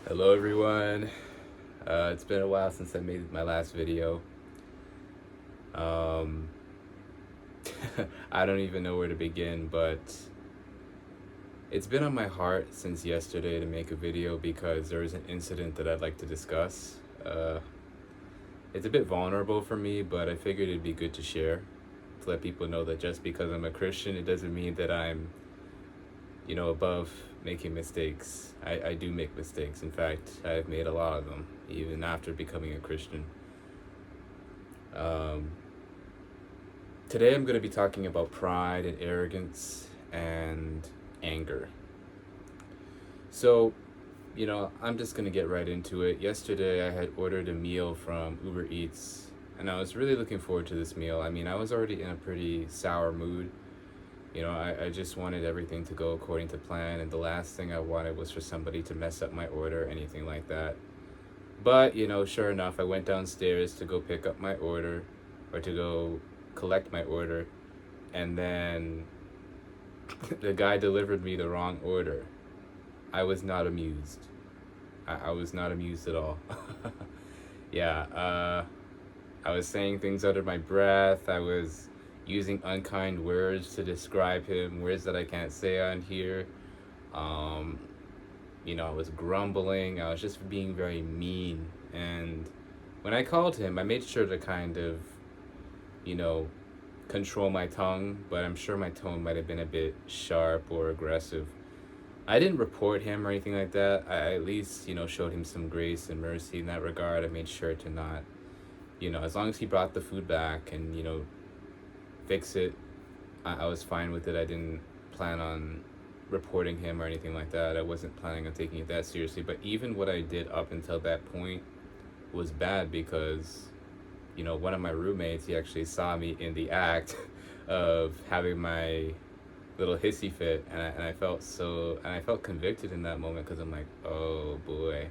Hello everyone. It's been a while since I made my last video. Um, I don't even know where to begin, but it's been on my heart since yesterday to make a video because there is an incident that I'd like to discuss. It's a bit vulnerable for me, but I figured it'd be good to share to let people know that just because I'm a Christian, it doesn't mean that I'm, above making mistakes. I do make mistakes. In fact, I've made a lot of them, even after becoming a Christian. Um, Today I'm going to be talking about pride and arrogance and anger. So, I'm just going to get right into it. Yesterday I had ordered a meal from Uber Eats, and I was really looking forward to this meal. I mean, I was already in a pretty sour mood. I just wanted everything to go according to plan, and the last thing I wanted was for somebody to mess up my order or anything like that. But, sure enough, I went downstairs to go pick up my order or to go collect my order, and then the guy delivered me the wrong order. I was not amused. I was not amused at all. Yeah, I was saying things under my breath. I was using unkind words to describe him, words that I can't say on here. Um, I was grumbling. I was just being very mean. And when I called him, I made sure to kind of, you know, control my tongue, but I'm sure my tone might have been a bit sharp or aggressive. I didn't report him or anything like that. I at least, showed him some grace and mercy in that regard. I made sure to not, as long as he brought the food back and, fix it, I was fine with it. I didn't plan on reporting him or anything like that. I wasn't planning on taking it that seriously. But even what I did up until that point was bad because, one of my roommates, he actually saw me in the act of having my little hissy fit, and I felt convicted in that moment because I'm like, oh boy.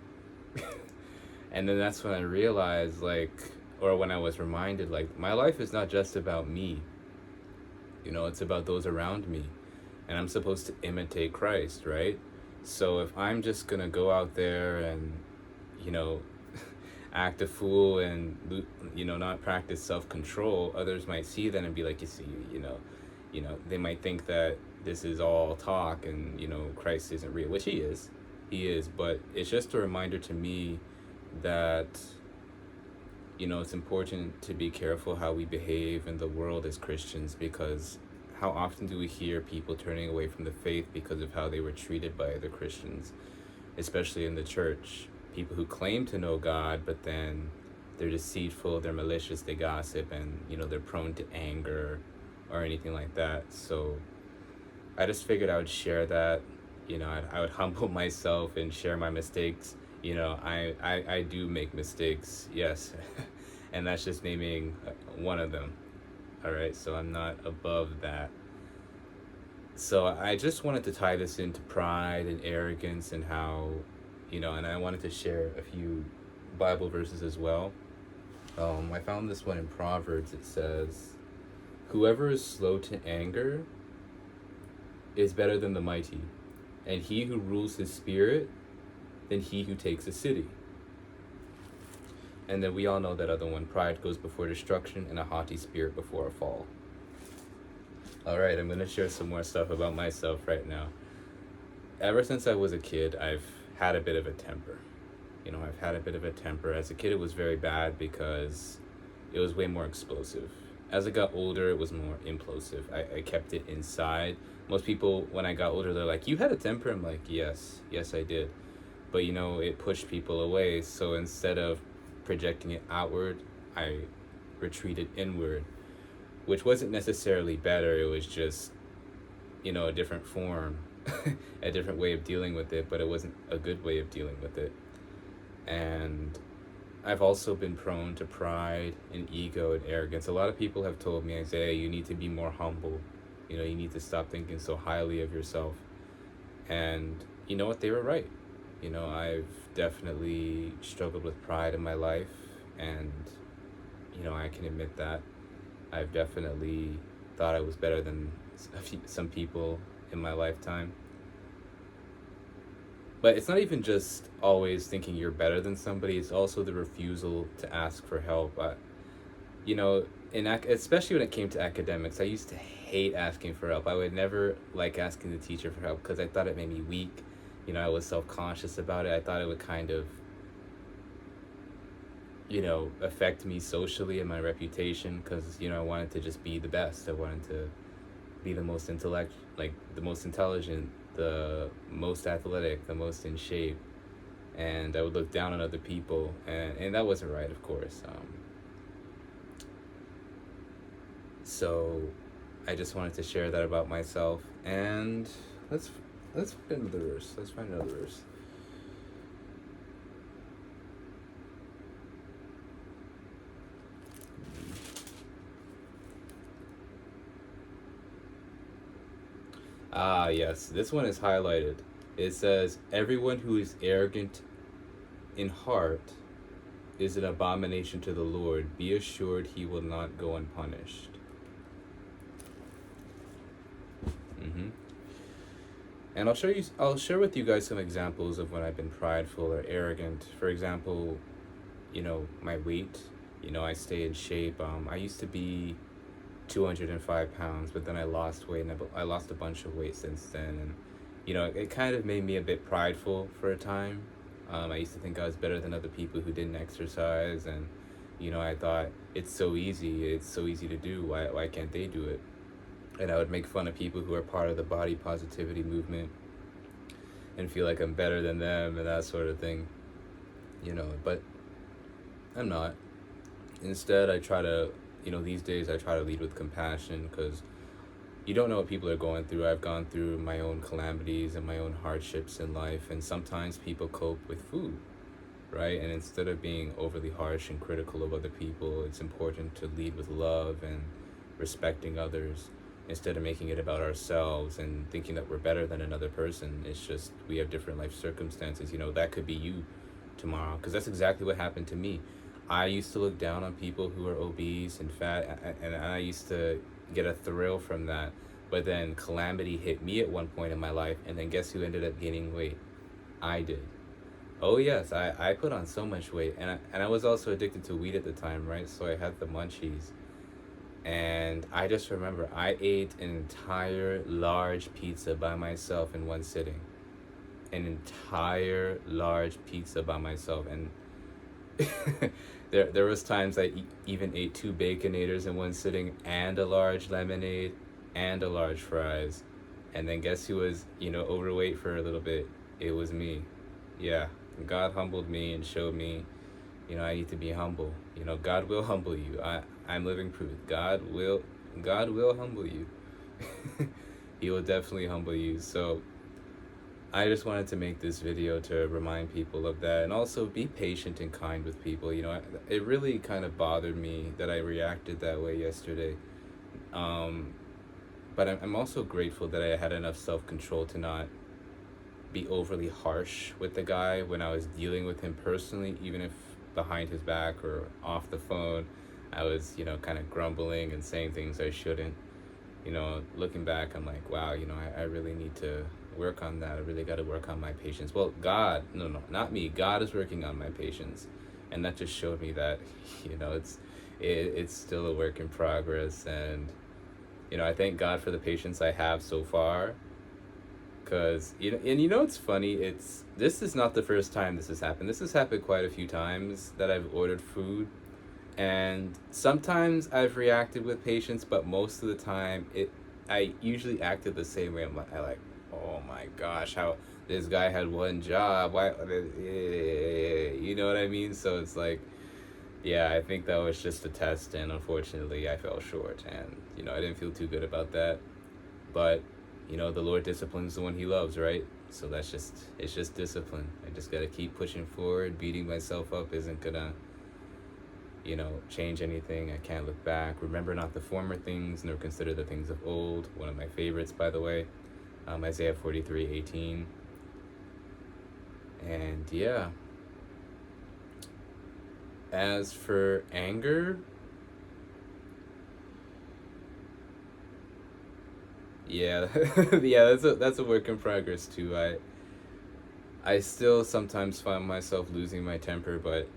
And then that's when I realized, like, or when I was reminded, like, my life is not just about me. It's about those around me, and I'm supposed to imitate Christ, right? So if I'm just gonna go out there and, you know, act a fool and, not practice self-control, others might see that and be like, you see, they might think that this is all talk and, Christ isn't real, which he is, but it's just a reminder to me that, it's important to be careful how we behave in the world as Christians, because how often do we hear people turning away from the faith because of how they were treated by other Christians, especially in the church? People who claim to know God, but then they're deceitful, they're malicious, they gossip, and, they're prone to anger or anything like that. So I just figured I would share that. I would humble myself and share my mistakes. I do make mistakes, yes. And that's just naming one of them. All right, so I'm not above that. So I just wanted to tie this into pride and arrogance and how, and I wanted to share a few Bible verses as well. I found this one in Proverbs. It says, "Whoever is slow to anger is better than the mighty, and he who rules his spirit than he who takes a city." And then we all know that other one: pride goes before destruction, and a haughty spirit before a fall. All right, I'm going to share some more stuff about myself right now. Ever since I was a kid, I've had a bit of a temper. I've had a bit of a temper. As a kid, it was very bad because it was way more explosive. As I got older, it was more implosive. I kept it inside. Most people, when I got older, they're like, "You had a temper?" I'm like, yes, I did. But, it pushed people away. So instead of projecting it outward, I retreated inward, which wasn't necessarily better. It was just, a different form, a different way of dealing with it, but it wasn't a good way of dealing with it. And I've also been prone to pride and ego and arrogance. A lot of people have told me, Isaiah, you need to be more humble. You need to stop thinking so highly of yourself. And you know what? They were right. I've definitely struggled with pride in my life, and, I can admit that. I've definitely thought I was better than some people in my lifetime. But it's not even just always thinking you're better than somebody, it's also the refusal to ask for help. You know, especially when it came to academics, I used to hate asking for help. I would never like asking the teacher for help because I thought it made me weak. You know, I was self conscious about it. I thought it would kind of, affect me socially and my reputation because, I wanted to just be the best. I wanted to be the most like the most intelligent, the most athletic, the most in shape. And I would look down on other people, and that wasn't right, of course. So I just wanted to share that about myself. And let's let's find another verse. Let's find another verse. Ah, yes, this one is highlighted. It says, "Everyone who is arrogant in heart is an abomination to the Lord. Be assured he will not go unpunished." Mm-hmm. And I'll share with you guys some examples of when I've been prideful or arrogant. For example, my weight. I stay in shape. I used to be 205 pounds, but then I lost weight, and I lost a bunch of weight since then. And, it kind of made me a bit prideful for a time. I used to think I was better than other people who didn't exercise, and, I thought it's so easy to do. Why can't they do it? And I would make fun of people who are part of the body positivity movement and feel like I'm better than them and that sort of thing, but I'm not. Instead, I try to, these days I try to lead with compassion because you don't know what people are going through. I've gone through my own calamities and my own hardships in life, and sometimes people cope with food, right? And instead of being overly harsh and critical of other people, it's important to lead with love and respecting others instead of making it about ourselves and thinking that we're better than another person. It's just we have different life circumstances. That could be you tomorrow, because that's exactly what happened to me. I used to look down on people who are obese and fat, and I used to get a thrill from that. But then calamity hit me at one point in my life, and then guess who ended up gaining weight? I did. Oh yes, I put on so much weight, and I was also addicted to weed at the time, right? So I had the munchies, and I just remember I ate an entire large pizza by myself in one sitting. An entire large pizza by myself, and there was times I even ate two baconators in one sitting and a large lemonade and a large fries, and then guess who was overweight for a little bit? It was me. Yeah, God humbled me and showed me, I need to be humble. God will humble you. I'm living proof. God will humble you. He will definitely humble you. So I just wanted to make this video to remind people of that, and also be patient and kind with people. It really kind of bothered me that I reacted that way yesterday. Um, but I'm also grateful that I had enough self control to not be overly harsh with the guy when I was dealing with him personally, even if behind his back or off the phone, I was, kind of grumbling and saying things I shouldn't. Looking back, I'm like, wow, I really need to work on that. I really got to work on my patience. Well, God, no, not me. God is working on my patience, and that just showed me that, it's still a work in progress, and I thank God for the patience I have so far. Cause it's funny. This is not the first time this has happened. This has happened quite a few times that I've ordered food, and sometimes I've reacted with patience, but most of the time I usually acted the same way. Oh my gosh, how this guy had one job? Why, you know what I mean? So it's like, yeah, I think that was just a test, and unfortunately, I fell short, and I didn't feel too good about that. But the Lord disciplines the one He loves, right? So it's just discipline. I just gotta keep pushing forward. Beating myself up isn't gonna change anything. I can't look back. Remember not the former things, nor consider the things of old. One of my favorites, by the way, Isaiah 43:18. And yeah, as for anger, yeah, yeah, that's a work in progress too. I still sometimes find myself losing my temper, but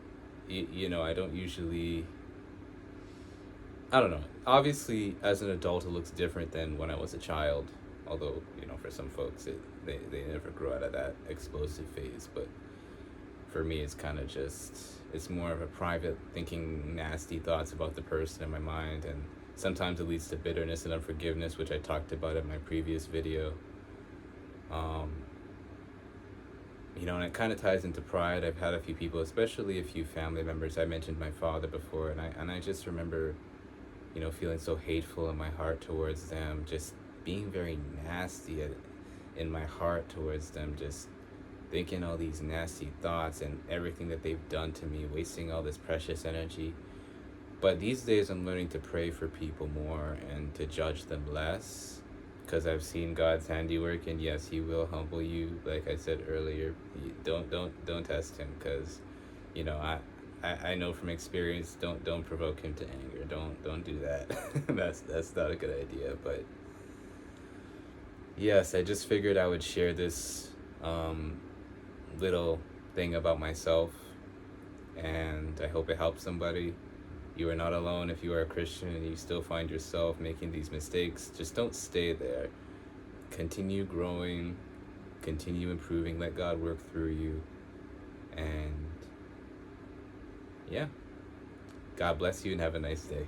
I don't usually. I don't know. Obviously, as an adult, it looks different than when I was a child. Although, for some folks, they never grow out of that explosive phase. But for me, it's kind of just, it's more of a private thinking nasty thoughts about the person in my mind. And sometimes it leads to bitterness and unforgiveness, which I talked about in my previous video. Um, and it kind of ties into pride. I've had a few people, especially a few family members. I mentioned my father before, and I just remember, feeling so hateful in my heart towards them, just being very nasty in my heart towards them, just thinking all these nasty thoughts and everything that they've done to me, wasting all this precious energy. But these days, I'm learning to pray for people more and to judge them less, because I've seen God's handiwork, and yes, He will humble you. Like I said earlier, don't test Him, because, I know from experience. Don't provoke Him to anger. Don't do that. That's not a good idea. But yes, I just figured I would share this little thing about myself, and I hope it helps somebody. You are not alone if you are a Christian and you still find yourself making these mistakes. Just don't stay there. Continue growing, continue improving, let God work through you. And yeah, God bless you and have a nice day.